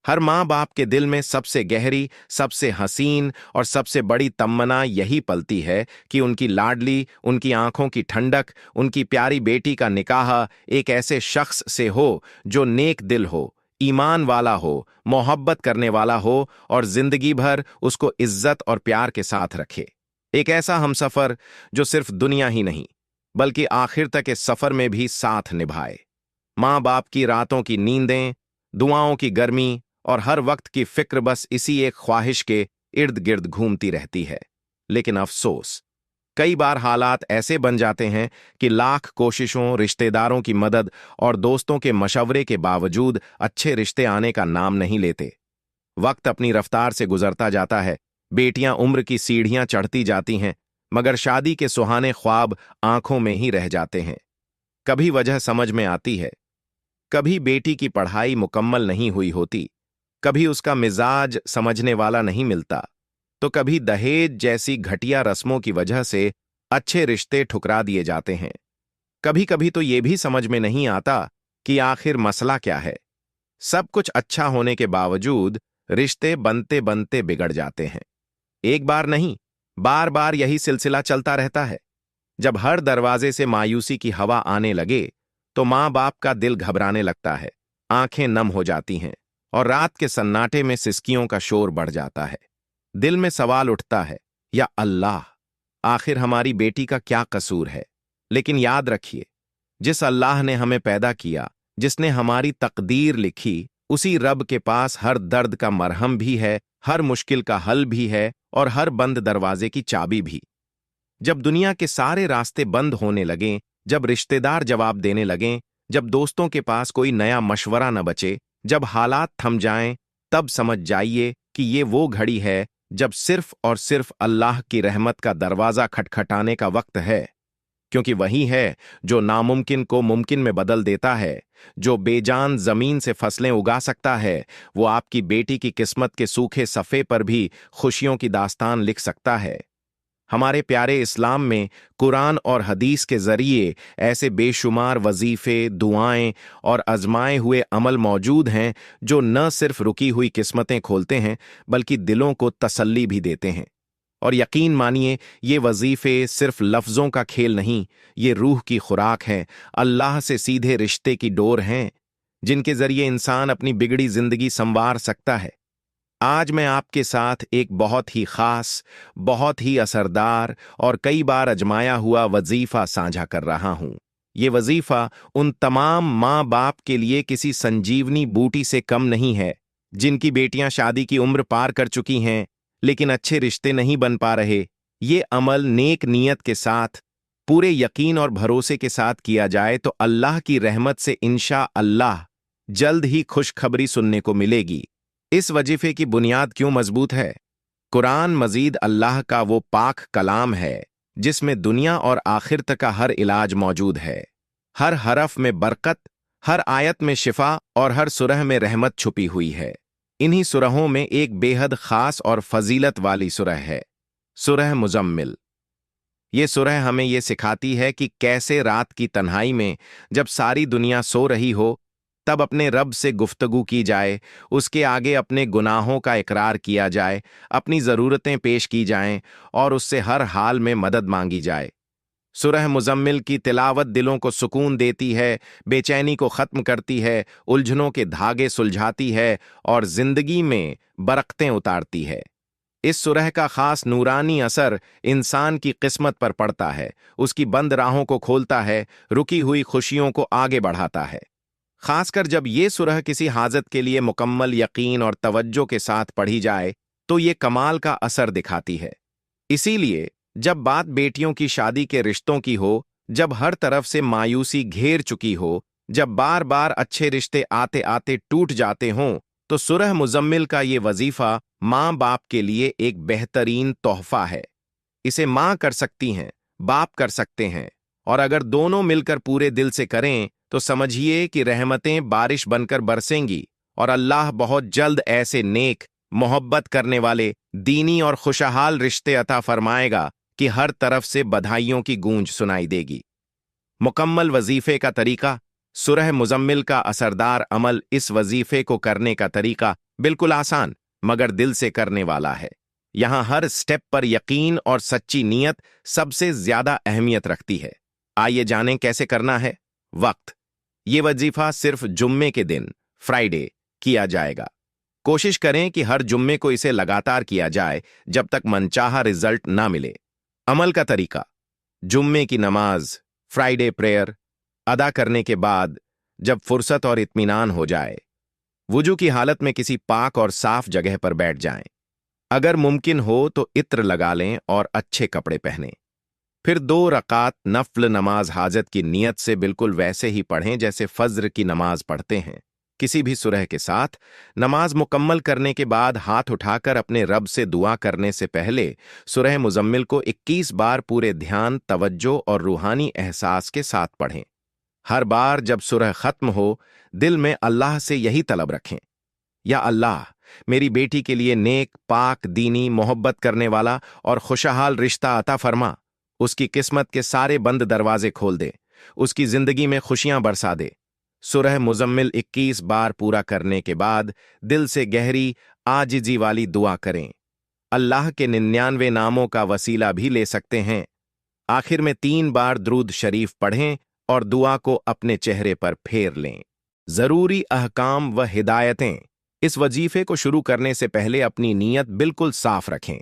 हर माँ बाप के दिल में सबसे गहरी, सबसे हसीन और सबसे बड़ी तमन्ना यही पलती है कि उनकी लाडली, उनकी आंखों की ठंडक, उनकी प्यारी बेटी का निकाह एक ऐसे शख्स से हो जो नेक दिल हो, ईमान वाला हो, मोहब्बत करने वाला हो और जिंदगी भर उसको इज्जत और प्यार के साथ रखे। एक ऐसा हमसफर जो सिर्फ दुनिया ही नहीं बल्कि आखिर तक इस सफर में भी साथ निभाए। माँ बाप की रातों की नींदें, दुआओं की गर्मी और हर वक्त की फिक्र बस इसी एक ख्वाहिश के इर्द गिर्द घूमती रहती है। लेकिन अफसोस, कई बार हालात ऐसे बन जाते हैं कि लाख कोशिशों, रिश्तेदारों की मदद और दोस्तों के मशवरे के बावजूद अच्छे रिश्ते आने का नाम नहीं लेते। वक्त अपनी रफ्तार से गुजरता जाता है, बेटियां उम्र की सीढ़ियां चढ़ती जाती हैं, मगर शादी के सुहाने ख्वाब आंखों में ही रह जाते हैं। कभी वजह समझ में आती है, कभी बेटी की पढ़ाई मुकम्मल नहीं हुई होती, कभी उसका मिजाज समझने वाला नहीं मिलता, तो कभी दहेज जैसी घटिया रस्मों की वजह से अच्छे रिश्ते ठुकरा दिए जाते हैं। कभी कभी तो ये भी समझ में नहीं आता कि आखिर मसला क्या है। सब कुछ अच्छा होने के बावजूद रिश्ते बनते बनते बिगड़ जाते हैं। एक बार नहीं, बार बार यही सिलसिला चलता रहता है। जब हर दरवाजे से मायूसी की हवा आने लगे तो माँ बाप का दिल घबराने लगता है, आंखें नम हो जाती हैं और रात के सन्नाटे में सिसकियों का शोर बढ़ जाता है। दिल में सवाल उठता है, या अल्लाह, आखिर हमारी बेटी का क्या कसूर है? लेकिन याद रखिए, जिस अल्लाह ने हमें पैदा किया, जिसने हमारी तकदीर लिखी, उसी रब के पास हर दर्द का मरहम भी है, हर मुश्किल का हल भी है और हर बंद दरवाजे की चाबी भी। जब दुनिया के सारे रास्ते बंद होने लगें, जब रिश्तेदार जवाब देने लगें, जब दोस्तों के पास कोई नया मशवरा न बचे, जब हालात थम जाएं, तब समझ जाइए कि ये वो घड़ी है जब सिर्फ और सिर्फ अल्लाह की रहमत का दरवाजा खटखटाने का वक्त है। क्योंकि वही है जो नामुमकिन को मुमकिन में बदल देता है, जो बेजान जमीन से फसलें उगा सकता है, वो आपकी बेटी की किस्मत के सूखे सफ़े पर भी खुशियों की दास्तान लिख सकता है। हमारे प्यारे इस्लाम में कुरान और हदीस के जरिए ऐसे बेशुमार वजीफे, दुआएं और आजमाए हुए अमल मौजूद हैं जो न सिर्फ रुकी हुई किस्मतें खोलते हैं बल्कि दिलों को तसल्ली भी देते हैं। और यकीन मानिए, ये वजीफे सिर्फ लफ्जों का खेल नहीं, ये रूह की खुराक हैं, अल्लाह से सीधे रिश्ते की डोर हैं, जिनके जरिए इंसान अपनी बिगड़ी जिंदगी संवार सकता है। आज मैं आपके साथ एक बहुत ही खास, बहुत ही असरदार और कई बार अजमाया हुआ वजीफा साझा कर रहा हूं। ये वजीफा उन तमाम माँ बाप के लिए किसी संजीवनी बूटी से कम नहीं है, जिनकी बेटियां शादी की उम्र पार कर चुकी हैं लेकिन अच्छे रिश्ते नहीं बन पा रहे। ये अमल नेक नियत के साथ, पूरे यकीन और भरोसे के साथ किया जाए तो अल्लाह की रहमत से इंशा अल्लाह जल्द ही खुशखबरी सुनने को मिलेगी। इस वजीफे की बुनियाद क्यों मजबूत है? कुरान मजीद अल्लाह का वो पाक कलाम है जिसमें दुनिया और आखिरत का हर इलाज मौजूद है। हर हरफ में बरकत, हर आयत में शिफा और हर सुरह में रहमत छुपी हुई है। इन्हीं सुरहों में एक बेहद खास और फजीलत वाली सुरह है, सुरह मुजम्मिल। ये सुरह हमें ये सिखाती है कि कैसे रात की तन्हाई में, जब सारी दुनिया सो रही हो, तब अपने रब से गुफ्तगू की जाए, उसके आगे अपने गुनाहों का इकरार किया जाए, अपनी ज़रूरतें पेश की जाएं और उससे हर हाल में मदद मांगी जाए। सुरह मुजम्मिल की तिलावत दिलों को सुकून देती है, बेचैनी को ख़त्म करती है, उलझनों के धागे सुलझाती है और ज़िंदगी में बरकतें उतारती है। इस सुरह का खास नूरानी असर इंसान की किस्मत पर पड़ता है, उसकी बंद राहों को खोलता है, रुकी हुई खुशियों को आगे बढ़ाता है। खासकर जब ये सुरह किसी हाजत के लिए मुकम्मल यकीन और तवज्जो के साथ पढ़ी जाए तो ये कमाल का असर दिखाती है। इसीलिए जब बात बेटियों की शादी के रिश्तों की हो, जब हर तरफ से मायूसी घेर चुकी हो, जब बार बार अच्छे रिश्ते आते आते टूट जाते हों, तो सुरह मुजम्मिल का ये वजीफा माँ बाप के लिए एक बेहतरीन तोहफा है। इसे माँ कर सकती हैं, बाप कर सकते हैं, और अगर दोनों मिलकर पूरे दिल से करें तो समझिए कि रहमतें बारिश बनकर बरसेंगी और अल्लाह बहुत जल्द ऐसे नेक, मोहब्बत करने वाले, दीनी और खुशहाल रिश्ते अता फरमाएगा कि हर तरफ से बधाइयों की गूंज सुनाई देगी। मुकम्मल वजीफे का तरीका। सुरह मुजम्मिल का असरदार अमल। इस वजीफे को करने का तरीका बिल्कुल आसान, मगर दिल से करने वाला है। यहां हर स्टेप पर यकीन और सच्ची नीयत सबसे ज्यादा अहमियत रखती है। आइए जानें कैसे करना है। वक्त। ये वजीफा सिर्फ जुम्मे के दिन, फ्राइडे, किया जाएगा। कोशिश करें कि हर जुम्मे को इसे लगातार किया जाए जब तक मनचाहा रिजल्ट ना मिले। अमल का तरीका। जुम्मे की नमाज, फ्राइडे प्रेयर, अदा करने के बाद जब फुर्सत और इत्मीनान हो जाए, वुजू की हालत में किसी पाक और साफ जगह पर बैठ जाएं। अगर मुमकिन हो तो इत्र लगा लें और अच्छे कपड़े पहनें। फिर 2 रकात नफ्ल नमाज हाजत की नीयत से बिल्कुल वैसे ही पढ़ें जैसे फज्र की नमाज पढ़ते हैं, किसी भी सुरह के साथ। नमाज मुकम्मल करने के बाद हाथ उठाकर अपने रब से दुआ करने से पहले सुरह मुजम्मिल को 21 बार पूरे ध्यान, तवज्जो और रूहानी एहसास के साथ पढ़ें। हर बार जब सुरह खत्म हो, दिल में अल्लाह से यही तलब रखें, या अल्लाह, मेरी बेटी के लिए नेक, पाक, दीनी, मोहब्बत करने वाला और खुशहाल रिश्ता अता फरमा। उसकी किस्मत के सारे बंद दरवाजे खोल दे, उसकी जिंदगी में खुशियां बरसा दे। सुरह मुजम्मिल 21 बार पूरा करने के बाद दिल से गहरी आजिजी वाली दुआ करें। अल्लाह के 99 नामों का वसीला भी ले सकते हैं। आखिर में 3 बार द्रूद शरीफ पढ़ें और दुआ को अपने चेहरे पर फेर लें। जरूरी अहकाम व हिदायतें। इस वजीफे को शुरू करने से पहले अपनी नीयत बिल्कुल साफ रखें।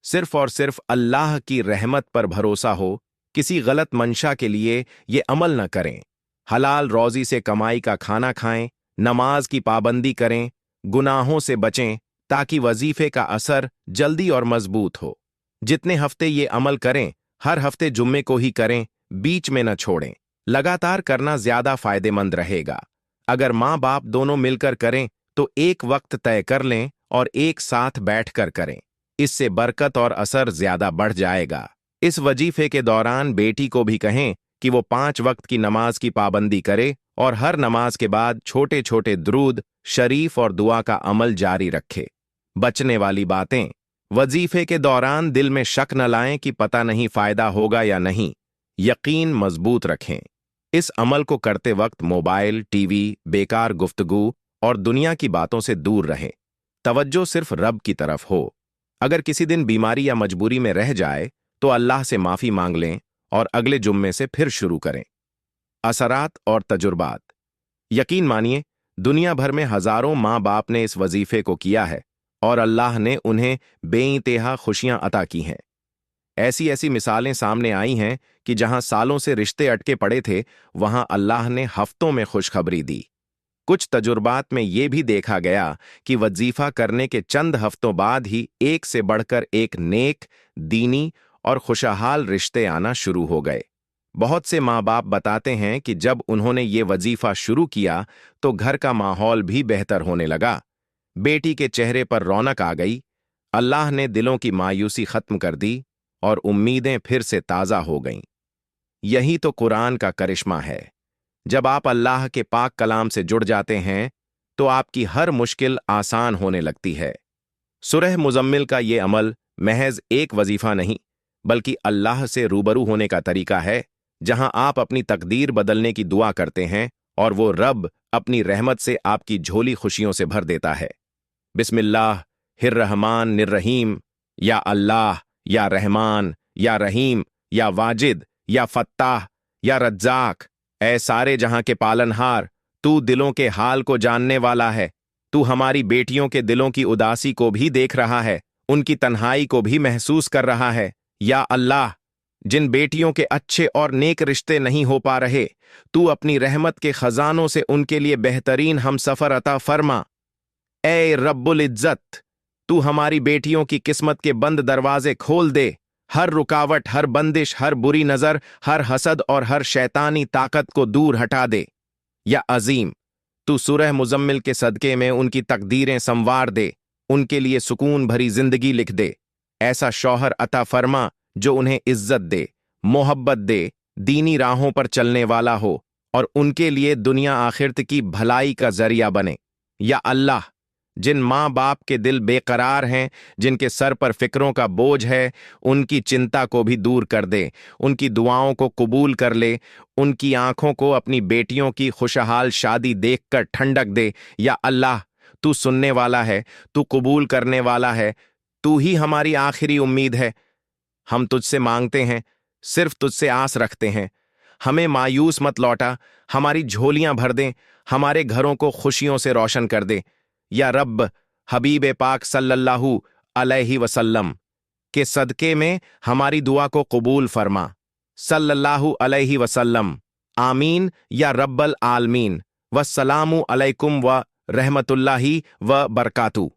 सिर्फ और सिर्फ अल्लाह की रहमत पर भरोसा हो, किसी गलत मंशा के लिए ये अमल न करें। हलाल रोजी से कमाई का खाना खाएं, नमाज की पाबंदी करें, गुनाहों से बचें, ताकि वजीफे का असर जल्दी और मजबूत हो। जितने हफ्ते ये अमल करें, हर हफ्ते जुम्मे को ही करें, बीच में न छोड़ें। लगातार करना ज्यादा फायदेमंद रहेगा। अगर माँ बाप दोनों मिलकर करें तो एक वक्त तय कर लें और एक साथ बैठकर करें। इससे बरकत और असर ज्यादा बढ़ जाएगा। इस वजीफे के दौरान बेटी को भी कहें कि वो 5 वक्त की नमाज की पाबंदी करे और हर नमाज के बाद छोटे छोटे द्रूद शरीफ और दुआ का अमल जारी रखे। बचने वाली बातें। वजीफे के दौरान दिल में शक न लाएं कि पता नहीं फायदा होगा या नहीं। यकीन मजबूत रखें। इस अमल को करते वक्त मोबाइल, टीवी, बेकार गुफ्तगू और दुनिया की बातों से दूर रहें। तवज्जो सिर्फ रब की तरफ हो। अगर किसी दिन बीमारी या मजबूरी में रह जाए तो अल्लाह से माफी मांग लें और अगले जुम्मे से फिर शुरू करें। असरात और तजुर्बात। यकीन मानिए, दुनिया भर में हजारों माँ बाप ने इस वजीफे को किया है और अल्लाह ने उन्हें बेइंतहा खुशियां अता की हैं। ऐसी ऐसी मिसालें सामने आई हैं कि जहां सालों से रिश्ते अटके पड़े थे, वहां अल्लाह ने हफ्तों में खुशखबरी दी। कुछ तजुर्बात में यह भी देखा गया कि वजीफा करने के चंद हफ्तों बाद ही एक से बढ़कर एक नेक, दीनी और खुशहाल रिश्ते आना शुरू हो गए। बहुत से माँ बाप बताते हैं कि जब उन्होंने ये वजीफा शुरू किया तो घर का माहौल भी बेहतर होने लगा। बेटी के चेहरे पर रौनक आ गई, अल्लाह ने दिलों की मायूसी खत्म कर दी और उम्मीदें फिर से ताज़ा हो गईं। यही तो कुरान का करिश्मा है। जब आप अल्लाह के पाक कलाम से जुड़ जाते हैं तो आपकी हर मुश्किल आसान होने लगती है। सुरह मुजम्मिल का ये अमल महज एक वजीफा नहीं, बल्कि अल्लाह से रूबरू होने का तरीका है, जहां आप अपनी तकदीर बदलने की दुआ करते हैं और वो रब अपनी रहमत से आपकी झोली खुशियों से भर देता है। बिस्मिल्लाह हिर्रहमान निर्रहीम। या अल्लाह, या रहमान, या रहीम, या वाजिद, या फत्ताह, या रज्जाक। ऐ सारे जहां के पालनहार, तू दिलों के हाल को जानने वाला है। तू हमारी बेटियों के दिलों की उदासी को भी देख रहा है, उनकी तन्हाई को भी महसूस कर रहा है। या अल्लाह, जिन बेटियों के अच्छे और नेक रिश्ते नहीं हो पा रहे, तू अपनी रहमत के खजानों से उनके लिए बेहतरीन हमसफर अता फरमा। ऐ रब्बुल इज्जत, तू हमारी बेटियों की किस्मत के बंद दरवाजे खोल दे। हर रुकावट, हर बंदिश, हर बुरी नजर, हर हसद और हर शैतानी ताकत को दूर हटा दे। या अजीम, तू सूरह मुजम्मिल के सदके में उनकी तकदीरें संवार दे, उनके लिए सुकून भरी जिंदगी लिख दे। ऐसा शौहर अता फरमा जो उन्हें इज्जत दे, मोहब्बत दे, दीनी राहों पर चलने वाला हो और उनके लिए दुनिया आखिरत की भलाई का जरिया बने। या अल्लाह, जिन माँ बाप के दिल बेकरार हैं, जिनके सर पर फिक्रों का बोझ है, उनकी चिंता को भी दूर कर दे, उनकी दुआओं को कबूल कर ले, उनकी आंखों को अपनी बेटियों की खुशहाल शादी देखकर ठंडक दे। या अल्लाह, तू सुनने वाला है, तू कबूल करने वाला है, तू ही हमारी आखिरी उम्मीद है। हम तुझसे मांगते हैं, सिर्फ तुझसे आस रखते हैं। हमें मायूस मत लौटा, हमारी झोलियां भर दें, हमारे घरों को खुशियों से रोशन कर दे। या रब, हबीब पाक सल्लल्लाहु अलैहि वसल्लम के सदके में हमारी दुआ को कबूल फरमा। सल्लल्लाहु अलैहि वसल्लम। आमीन या रब्बल आलमीन। वस्सलामु अलैकुम व रहमतुल्लाहि व बरकातु।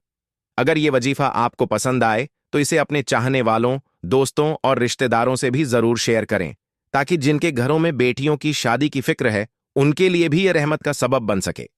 अगर ये वजीफा आपको पसंद आए तो इसे अपने चाहने वालों, दोस्तों और रिश्तेदारों से भी जरूर शेयर करें, ताकि जिनके घरों में बेटियों की शादी की फिक्र है उनके लिए भी यह रहमत का सबब बन सके।